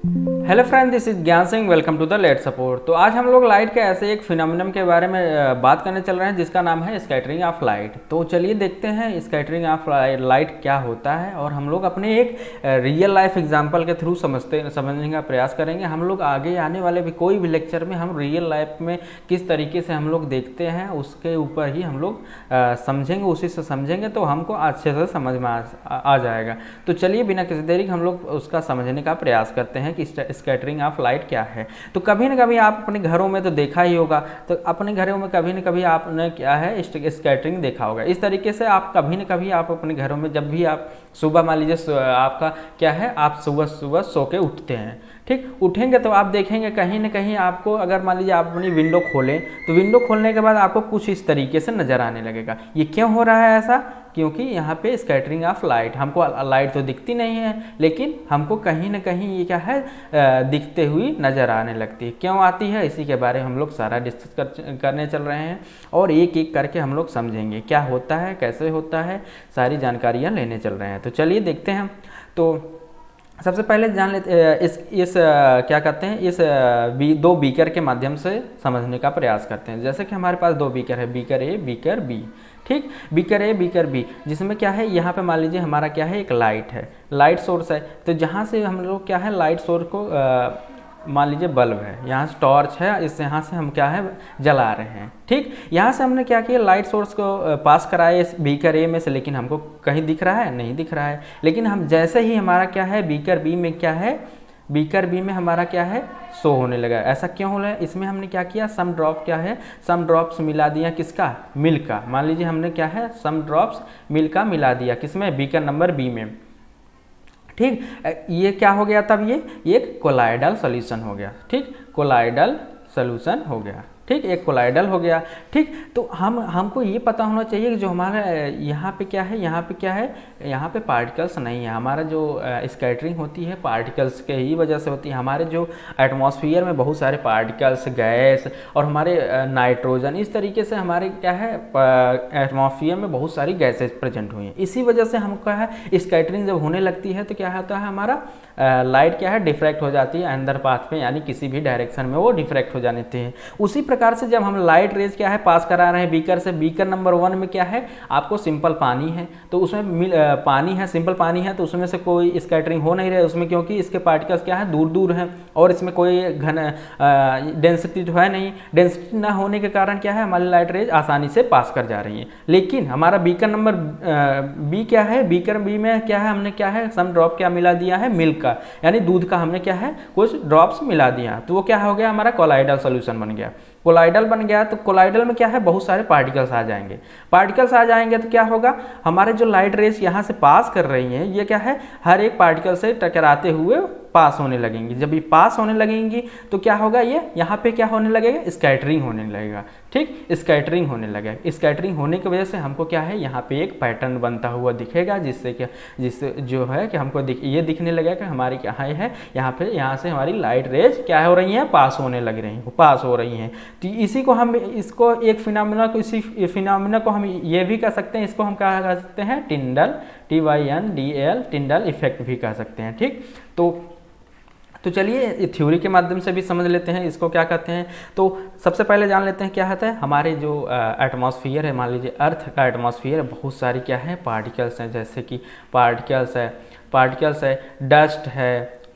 Hello friend, this is Gyan Singh. Welcome to the let support. तो आज हम लोग लाइट के ऐसे एक फिनोमिनन के बारे में बात करने चल रहे हैं जिसका नाम है स्कैटरिंग ऑफ लाइट। तो चलिए देखते हैं स्कैटरिंग ऑफ लाइट क्या होता है और हम लोग अपने एक रियल लाइफ एग्जांपल के थ्रू समझने का प्रयास करेंगे। हम लोग आगे आने वाले भी कोई भी लेक्चर में हम रियल लाइफ में किस तरीके से हम लोग देखते हैं उसके ऊपर ही हम लोग समझेंगे, उसी से समझेंगे तो हमको अच्छे से समझ में आ जाएगा। तो चलिए बिना किसी देरी हम लोग उसका समझने का प्रयास करते हैं कि स्कैटरिंग ऑफ लाइट क्या है। तो कभी ना कभी आप अपने घरों में तो देखा ही होगा, तो अपने घरों में कभी ना कभी आपने क्या है स्कैटरिंग देखा होगा। इस तरीके से आप कभी ना कभी आप अपने घरों में जब भी आप सुबह मान लीजिए आपका क्या है, आप सुबह सुबह सो के उठते हैं, ठीक, उठेंगे तो आप देखेंगे कहीं ना कहीं आपको, अगर मान लीजिए आप अपनी विंडो खोलें तो विंडो खोलने के बाद आपको कुछ इस तरीके से नज़र आने लगेगा। ये क्यों हो रहा है ऐसा? क्योंकि यहाँ पे स्कैटरिंग ऑफ लाइट, हमको लाइट तो दिखती नहीं है लेकिन हमको कहीं ना कहीं ये क्या है दिखते हुई नज़र आने लगती है। क्यों आती है, इसी के बारे में हम लोग सारा डिस्कस करने चल रहे हैं और एक एक करके हम लोग समझेंगे क्या होता है, कैसे होता है, सारी जानकारियाँ लेने चल रहे हैं। तो चलिए देखते हैं। तो सबसे पहले जान लेते इस क्या कहते हैं, इस दो बीकर के माध्यम से समझने का प्रयास करते हैं। जैसे कि हमारे पास दो बीकर है, बीकर ए बीकर बी, ठीक, बीकर ए बीकर बी, जिसमें क्या है यहाँ पे मान लीजिए हमारा क्या है एक लाइट है, लाइट सोर्स है। तो जहाँ से हम लोग क्या है लाइट सोर्स को मान लीजिए बल्ब है, यहाँ से टॉर्च है, इस यहाँ से हम क्या है जला रहे हैं, ठीक। यहाँ से हमने क्या किया लाइट सोर्स को पास कराया इस बीकर ए में से, लेकिन हमको कहीं दिख रहा है, नहीं दिख रहा है। लेकिन हम जैसे ही हमारा क्या है बीकर बी में क्या है, बीकर बी में हमारा क्या है शो होने लगा। ऐसा क्यों हो रहा है? इसमें हमने क्या किया, सम ड्रॉप क्या है, सम ड्रॉप्स मिला दिया, किसका, मिल्क का। मान लीजिए हमने क्या है सम ड्रॉप्स मिल्क का मिला दिया, किसमें, बीकर नंबर बी में, ठीक। ये क्या हो गया तब, ये एक कोलाइडल सॉल्यूशन हो गया, ठीक, कोलाइडल सॉल्यूशन हो गया, ठीक, एक कोलाइडल हो गया, ठीक। तो हमको ये पता होना चाहिए कि जो हमारा यहाँ पे क्या है, यहाँ पे क्या है, यहाँ पे पार्टिकल्स नहीं है। हमारा जो स्कैटरिंग होती है पार्टिकल्स के ही वजह से होती है। हमारे जो एटमॉस्फेयर में बहुत सारे पार्टिकल्स, गैस और हमारे नाइट्रोजन, इस तरीके से हमारे क्या है एटमॉस्फेयर में बहुत सारी गैसेज प्रेजेंट हुई हैं। इसी वजह से हमको क्या है स्कैटरिंग जब होने लगती है तो क्या होता है हमारा लाइट क्या है डिफ्रैक्ट हो जाती है अंदर पाथ में, यानी किसी भी डायरेक्शन में वो डिफ्रैक्ट हो जाती है। उसी प्रकार से जब हम लाइट रेज क्या है पास करा रहे हैं बीकर से, बीकर नंबर 1 में क्या है आपको सिंपल पानी है, तो उसमें पानी है, सिंपल पानी है, तो उसमें से कोई स्कैटरिंग हो नहीं रही उसमें, क्योंकि इसके पार्टिकल्स क्या है दूर दूर हैं और इसमें कोई घन डेंसिटी जो है नहीं, डेंसिटी ना होने के कारण क्या है हमारी लाइट रेज आसानी से पास कर जा रही है। लेकिन हमारा बीकर नंबर बी क्या है, बीकर बी में क्या है हमने क्या है सम ड्रॉप क्या मिला दिया है, मिल्क का, यानी दूध का हमने क्या है कुछ ड्रॉप्स मिला दिया, तो वो क्या हो गया हमारा कोलाइडल सॉल्यूशन बन गया। कोलाइडल बन गया तो कोलाइडल में क्या है बहुत सारे पार्टिकल्स आ जाएंगे, पार्टिकल्स आ जाएंगे तो क्या होगा हमारे जो लाइट रेज यहाँ से पास कर रही हैं ये क्या है हर एक पार्टिकल से टकराते हुए पास होने लगेंगी। जब ये पास होने लगेंगी तो क्या होगा, ये यहाँ पे क्या होने लगेगा, स्कैटरिंग होने लगेगा, ठीक, स्कैटरिंग होने लगेगा। स्कैटरिंग होने की वजह से हमको क्या है यहाँ पे एक पैटर्न बनता हुआ दिखेगा, जिससे जो है कि हमको ये दिखने लगेगा कि हमारी क्या है यहाँ पे, यहाँ से हमारी लाइट रेज क्या हो रही हैं, पास होने लग रही हैं, पास हो रही हैं। तो इसी को हम इसको एक फिनोमिना को, इसी फिनोमिना को हम ये भी कह सकते हैं, इसको हम क्या कह सकते हैं टिंडल, TYNDAL, टिंडल इफेक्ट भी कह सकते हैं, ठीक। तो चलिए थ्योरी के माध्यम से भी समझ लेते हैं इसको क्या कहते हैं। तो सबसे पहले जान लेते हैं क्या होता है हमारे जो एटमॉस्फेयर है, मान लीजिए अर्थ का एटमॉस्फेयर है, बहुत सारी क्या है पार्टिकल्स हैं, जैसे कि पार्टिकल्स है,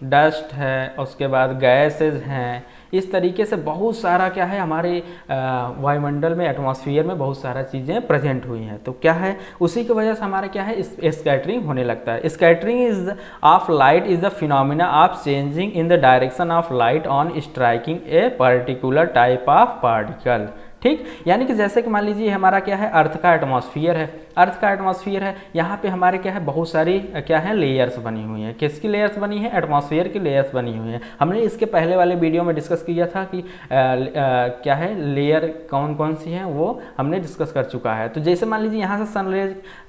डस्ट है, उसके बाद गैसेज हैं, इस तरीके से बहुत सारा क्या है हमारे वायुमंडल में, एटमॉस्फेयर में बहुत सारा चीज़ें प्रेजेंट हुई हैं। तो क्या है उसी की वजह से हमारा क्या है स्कैटरिंग होने लगता है। Scattering is of light is the phenomena of changing in the direction of light on striking a particular type of particle, ठीक। यानी कि जैसे कि मान लीजिए हमारा क्या है अर्थ का एटमॉस्फेयर है, यहाँ पे हमारे क्या है बहुत सारी क्या है लेयर्स बनी हुई हैं। किसकी लेयर्स बनी है, एटमॉस्फेयर की लेयर्स बनी हुई हैं। हमने इसके पहले वाले वीडियो में डिस्कस किया था कि क्या है लेयर कौन कौन सी हैं, वो हमने डिस्कस कर चुका है। तो जैसे मान लीजिए यहाँ से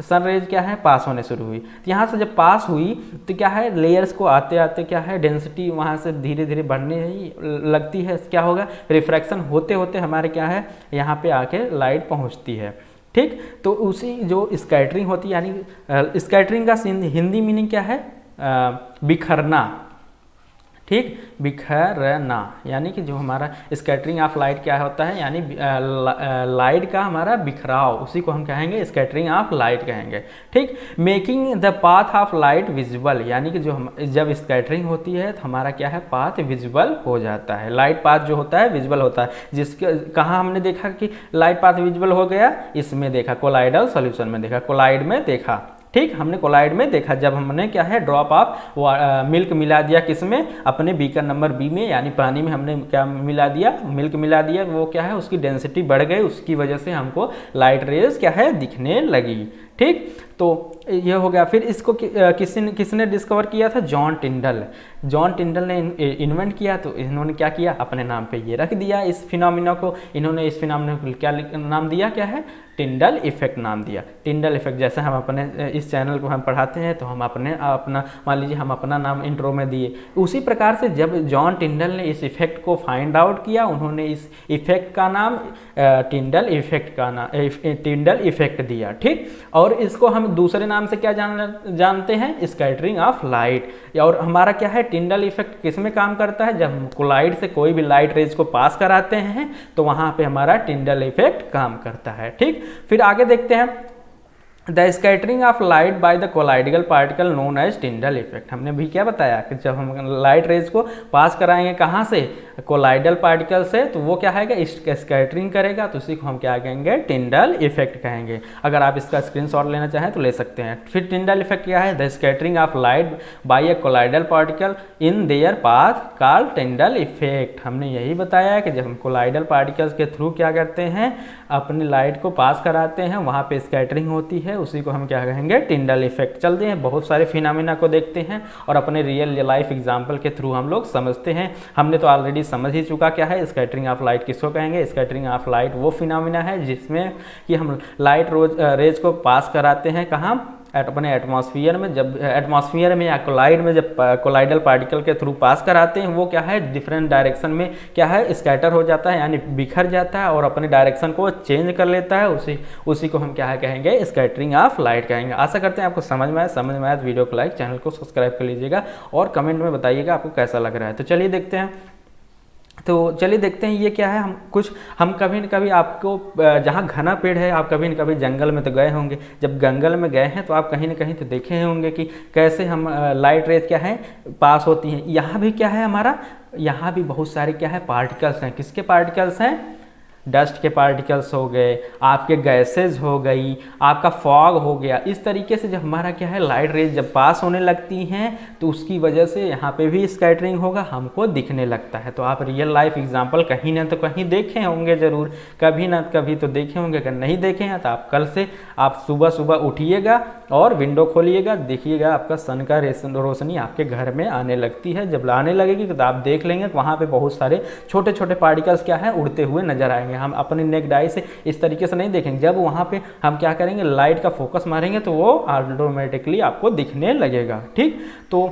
सनरेज क्या है पास होने शुरू हुई, तो यहाँ से जब पास हुई तो क्या है लेयर्स को आते आते क्या है डेंसिटी वहाँ से धीरे धीरे बढ़ने लगती है, क्या होगा रिफ्रैक्शन होते होते हमारे क्या है यहाँ पे आके लाइट पहुँचती है, ठीक। तो उसी जो स्कैटरिंग होती है, यानी स्कैटरिंग का हिंदी मीनिंग क्या है, बिखरना, ठीक, बिखरना, यानी कि जो हमारा स्कैटरिंग ऑफ लाइट क्या होता है, यानी लाइट का हमारा बिखराव, उसी को हम कहेंगे स्कैटरिंग ऑफ लाइट कहेंगे। ठीक, making the path of light visible, यानी कि जो हम जब स्कैटरिंग होती है तो हमारा क्या है, पाथ विजिबल हो जाता है, लाइट पाथ जो होता है विजिबल होता है। जिसके कहाँ हमने देखा कि लाइट पाथ विजिबल हो गया, इसमें देखा, कोलाइडल सॉल्यूशन में देखा, कोलाइड में देखा। ठीक, हमने कोलाइड में देखा जब हमने क्या है, ड्रॉप ऑफ मिल्क मिला दिया किसमें, अपने बीकर नंबर बी में, यानी पानी में हमने क्या मिला दिया, मिल्क मिला दिया, वो क्या है, उसकी डेंसिटी बढ़ गई, उसकी वजह से हमको लाइट रेज क्या है, दिखने लगी। ठीक, तो ये हो गया। फिर इसको किसने डिस्कवर किया था, जॉन टिंडल। जॉन टिंडल ने इन्वेंट किया, तो इन्होंने क्या किया, अपने नाम पे ये रख दिया इस फिनोमिना को। इन्होंने इस फिनोमिना को क्या नाम दिया, क्या है, टिंडल इफेक्ट नाम दिया। टिंडल इफेक्ट, जैसे हम अपने इस चैनल को हम पढ़ाते हैं तो हम अपना मान लीजिए हम अपना नाम इंट्रो में दिए, उसी प्रकार से जब जॉन टिंडल ने इस इफेक्ट को फाइंड आउट किया, उन्होंने इस इफेक्ट का नाम टिंडल इफेक्ट दिया। ठीक, और इसको हम दूसरे नाम से क्या जानते हैं, स्कैटरिंग ऑफ लाइट। और हमारा क्या है, टिंडल इफेक्ट किस में काम करता है, जब हम कोलाइड से कोई भी लाइट रेज को पास कराते हैं तो वहां पे हमारा टिंडल इफेक्ट काम करता है। ठीक, फिर आगे देखते हैं, the scattering of light by the colloidal particle known as Tyndall effect. हमने भी क्या बताया कि जब हम लाइट रेज को पास कराएंगे कहाँ से, कोलाइडल पार्टिकल से, तो वो क्या है, स्कैटरिंग करेगा, तो उसी को हम क्या कहेंगे, टिंडल इफेक्ट कहेंगे। अगर आप इसका स्क्रीनशॉट लेना चाहें तो ले सकते हैं। फिर टिंडल इफेक्ट क्या है, the scattering of light by a colloidal particle in their path called टिंडल effect. हमने यही बताया कि जब हम कोलाइडल पार्टिकल्स के थ्रू क्या करते हैं, अपनी लाइट को पास कराते हैं, वहाँ पे स्कैटरिंग होती है, उसी को हम क्या कहेंगे, टिंडल इफेक्ट। चलते हैं, बहुत सारे फिनोमिना को देखते हैं और अपने रियल लाइफ एग्जांपल के थ्रू हम लोग समझते हैं। हमने तो ऑलरेडी समझ ही चुका क्या है, स्कैटरिंग ऑफ लाइट किसको कहेंगे। स्कैटरिंग ऑफ लाइट वो फिनोमिना है जिसमें कि हम लाइट रेज को पास कराते हैं कहाँ, अपने एटमॉस्फेयर में। जब एटमॉस्फेयर में या कोलाइड में जब कोलाइडल पार्टिकल के थ्रू पास कराते हैं, वो क्या है, डिफरेंट डायरेक्शन में क्या है, स्कैटर हो जाता है, यानी बिखर जाता है और अपने डायरेक्शन को चेंज कर लेता है। उसी को हम क्या है कहेंगे, स्कैटरिंग ऑफ लाइट कहेंगे। आशा करते हैं आपको समझ में आया तो वीडियो को लाइक, चैनल को सब्सक्राइब कर लीजिएगा और कमेंट में बताइएगा आपको कैसा लग रहा है। तो चलिए देखते हैं ये क्या है। हम कभी न कभी आपको जहाँ घना पेड़ है, आप कभी न कभी जंगल में तो गए होंगे। जब जंगल में गए हैं तो आप कहीं न कहीं तो देखे होंगे कि कैसे हम लाइट रेज क्या है पास होती हैं। यहाँ भी क्या है हमारा, यहाँ भी बहुत सारे क्या है पार्टिकल्स हैं। किसके पार्टिकल्स हैं, डस्ट के पार्टिकल्स हो गए, आपके गैसेज हो गई, आपका फॉग हो गया। इस तरीके से जब हमारा क्या है, लाइट रेज जब पास होने लगती हैं तो उसकी वजह से यहाँ पे भी स्कैटरिंग होगा, हमको दिखने लगता है। तो आप रियल लाइफ एग्जांपल कहीं ना तो कहीं देखे होंगे ज़रूर, कभी ना कभी तो देखे होंगे। अगर नहीं देखे हैं तो आप कल से आप सुबह सुबह उठिएगा और विंडो खोलिएगा, देखिएगा आपका सन का रोशनी आपके घर में आने लगती है। जब आने लगेगी तो आप देख लेंगे वहाँ पर बहुत सारे छोटे छोटे पार्टिकल्स क्या है उड़ते हुए नजर आएंगे। हम अपने नेक्ड आई से इस तरीके से नहीं देखेंगे। जब वहाँ पे हम क्या करेंगे, लाइट का फोकस मारेंगे तो वो ऑटोमेटिकली आपको दिखने लगेगा। ठीक, तो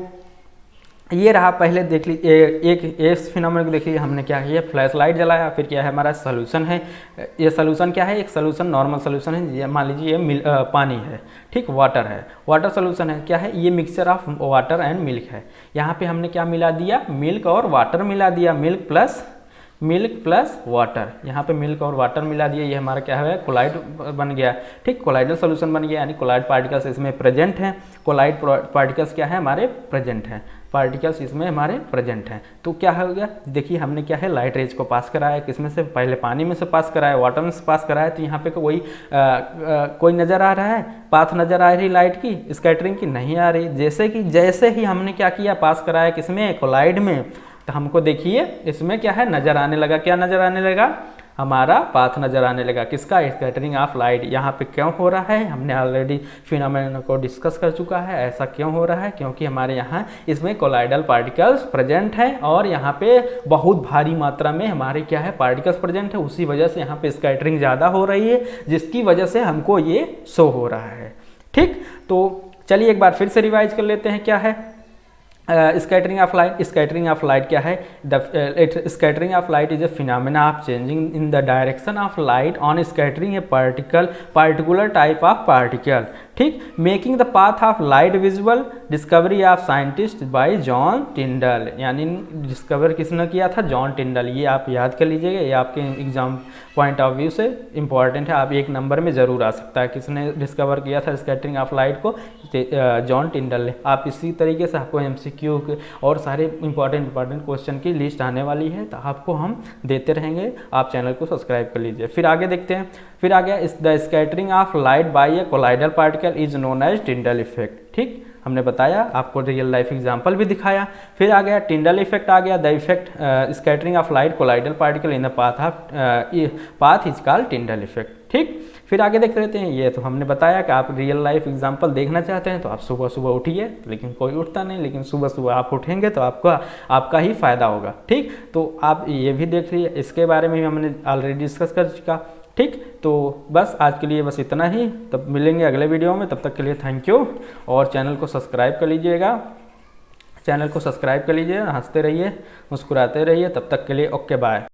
ये रहा, पहले देख लीजिए एक फिनोमेना को देखिए, हमने क्या किया, फ्लैश लाइट जलाया। फिर क्या है हमारा सोल्यूशन है। ये सोल्यूशन क्या है, एक सोल्यूशन नॉर्मल सोल्यूशन है। मान लीजिए ये पानी है, ठीक, वाटर है, वाटर सोल्यूशन है। क्या है, ये mixture of water and milk है। यहाँ पे हमने क्या मिला दिया, मिल्क और वाटर मिला दिया, मिल्क प्लस वाटर। यहाँ पे मिल्क और वाटर मिला दिया, ये हमारा क्या है, कोलाइड बन गया। ठीक, कोलाइडल सोल्यूशन बन गया, यानी कोलाइड पार्टिकल्स इसमें प्रेजेंट हैं। कोलाइड पार्टिकल्स क्या है, हमारे प्रेजेंट हैं, पार्टिकल्स इसमें हमारे प्रेजेंट हैं। तो क्या हो गया, देखिए हमने क्या है, लाइट रेज को पास कराया, किसमें से, पहले पानी में से पास कराया, वाटर में से पास कराया। तो यहाँ पे कोई नज़र आ रहा है, पाथ नज़र आ रही लाइट की, स्कैटरिंग की नहीं आ रही। जैसे ही हमने क्या किया, पास कराया किसमें, कोलाइड में, तो हमको देखिए इसमें क्या है नज़र आने लगा, क्या नज़र आने लगा, हमारा पाथ नज़र आने लगा। किसका, स्कैटरिंग ऑफ लाइट। यहाँ पे क्यों हो रहा है, हमने ऑलरेडी फिनोमेना को डिस्कस कर चुका है। ऐसा क्यों हो रहा है, क्योंकि हमारे यहाँ इसमें कोलाइडल पार्टिकल्स प्रेजेंट हैं और यहाँ पे बहुत भारी मात्रा में हमारे क्या है, पार्टिकल्स प्रेजेंट है। उसी वजह से यहाँ पे स्कैटरिंग ज़्यादा हो रही है, जिसकी वजह से हमको ये शो हो रहा है। ठीक, तो चलिए एक बार फिर से रिवाइज कर लेते हैं क्या है scattering of light. Scattering of light क्या है, scattering of light is a phenomena of changing in the direction of light on scattering a particular type of particle. ठीक। Making the path of light visual, discovery of scientist by John Tyndall, यानी discover किसने किया था? John Tyndall. ये आप याद कर लीजिएगा, ये आपके एग्जाम पॉइंट ऑफ व्यू से इंपॉर्टेंट है, आप 1 नंबर में ज़रूर आ सकता है। किसने डिस्कवर किया था स्कैटरिंग ऑफ लाइट को? जॉन टिंडल ने। आप इसी तरीके से आपको MCQ के और सारे इंपॉर्टेंट क्वेश्चन की लिस्ट आने वाली है, तो आपको हम देते रहेंगे। आप चैनल को सब्सक्राइब कर लीजिए। फिर आगे देखते हैं। फिर आ गया the scattering of light by a colloidal particle is known as Tyndall effect. ठीक, हमने बताया, आपको रियल लाइफ एग्जांपल भी दिखाया। फिर आ गया टिंडल इफेक्ट, आ गया the effect scattering of light colloidal particle in the path is called टिंडल effect. ठीक, फिर आगे देख लेते हैं। ये तो हमने बताया कि आप रियल लाइफ एग्जांपल देखना चाहते हैं तो आप सुबह सुबह उठिए, लेकिन कोई उठता नहीं, लेकिन सुबह सुबह आप उठेंगे तो आपका ही फायदा होगा। ठीक, तो आप ये भी देख लीजिए, इसके बारे में भी हमने ऑलरेडी डिस्कस कर चुका। ठीक, तो बस आज के लिए बस इतना ही, तब मिलेंगे अगले वीडियो में। तब तक के लिए थैंक यू, और चैनल को सब्सक्राइब कर लीजिएगा। चैनल को सब्सक्राइब कर लीजिए, हंसते रहिए, मुस्कुराते रहिए। तब तक के लिए ओके बाय।